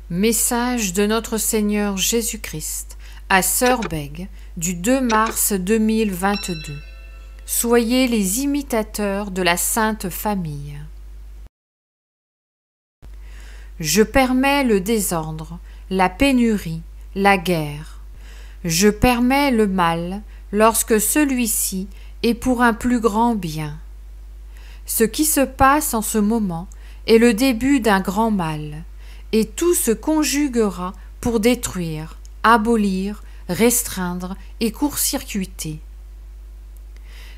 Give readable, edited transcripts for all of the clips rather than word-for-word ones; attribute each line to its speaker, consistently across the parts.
Speaker 1: Message de notre Seigneur Jésus-Christ à Sœur Bègue du 2 mars 2022. Soyez les imitateurs de la Sainte Famille. Je permets le désordre, la pénurie, la guerre. Je permets le mal lorsque celui-ci est pour un plus grand bien. Ce qui se passe en ce moment est le début d'un grand mal, et tout se conjuguera pour détruire, abolir, restreindre et court-circuiter.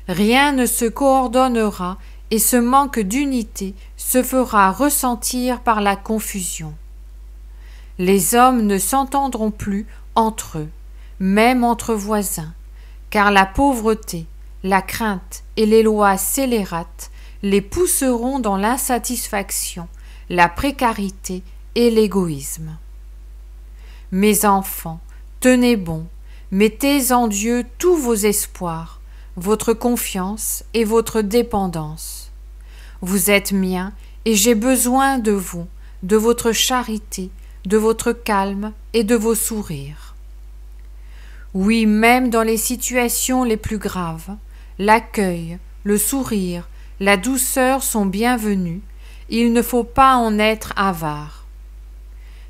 Speaker 1: Rien ne se coordonnera et ce manque d'unité se fera ressentir par la confusion. Les hommes ne s'entendront plus entre eux, même entre voisins, car la pauvreté, la crainte et les lois scélérates les pousseront dans l'insatisfaction, la précarité et l'égoïsme. Mes enfants, tenez bon, mettez en Dieu tous vos espoirs, votre confiance et votre dépendance. Vous êtes miens et j'ai besoin de vous, de votre charité, de votre calme et de vos sourires. Oui, même dans les situations les plus graves, l'accueil, le sourire, la douceur sont bienvenus, il ne faut pas en être avare.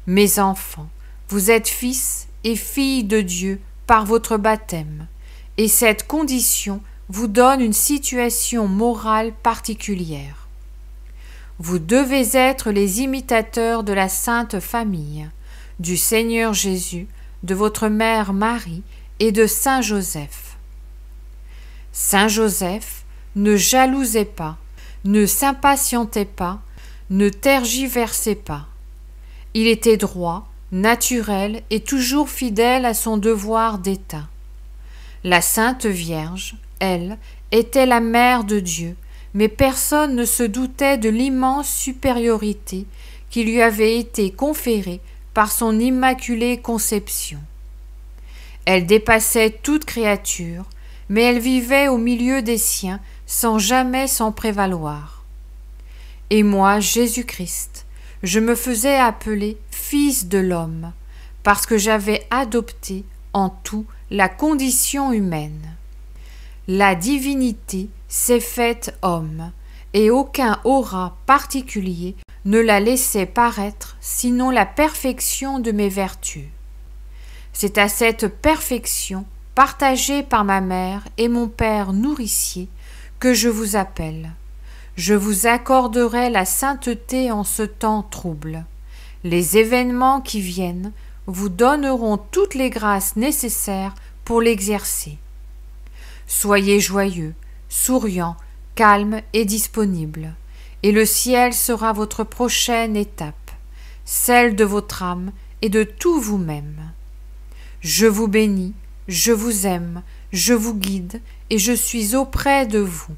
Speaker 1: Mes enfants, vous êtes fils et filles de Dieu par votre baptême, et cette condition vous donne une situation morale particulière. Vous devez être les imitateurs de la Sainte Famille, du Seigneur Jésus, de votre mère Marie et de Saint Joseph. Saint Joseph, ne jalousez pas, ne s'impatientez pas, ne tergiversez pas. Il était droit, naturel et toujours fidèle à son devoir d'État. La Sainte Vierge, elle, était la mère de Dieu, mais personne ne se doutait de l'immense supériorité qui lui avait été conférée par son immaculée conception. Elle dépassait toute créature, mais elle vivait au milieu des siens sans jamais s'en prévaloir. Et moi, Jésus-Christ, je me faisais appeler fils de l'homme, parce que j'avais adopté en tout la condition humaine. La divinité s'est faite homme, et aucun aura particulier ne la laissait paraître, sinon la perfection de mes vertus. C'est à cette perfection, partagée par ma mère et mon père nourricier, que je vous appelle. Je vous accorderai la sainteté en ce temps trouble. Les événements qui viennent vous donneront toutes les grâces nécessaires pour l'exercer. Soyez joyeux, souriants, calmes et disponibles, et le ciel sera votre prochaine étape, celle de votre âme et de tout vous-même. Je vous bénis, je vous aime, je vous guide et je suis auprès de vous.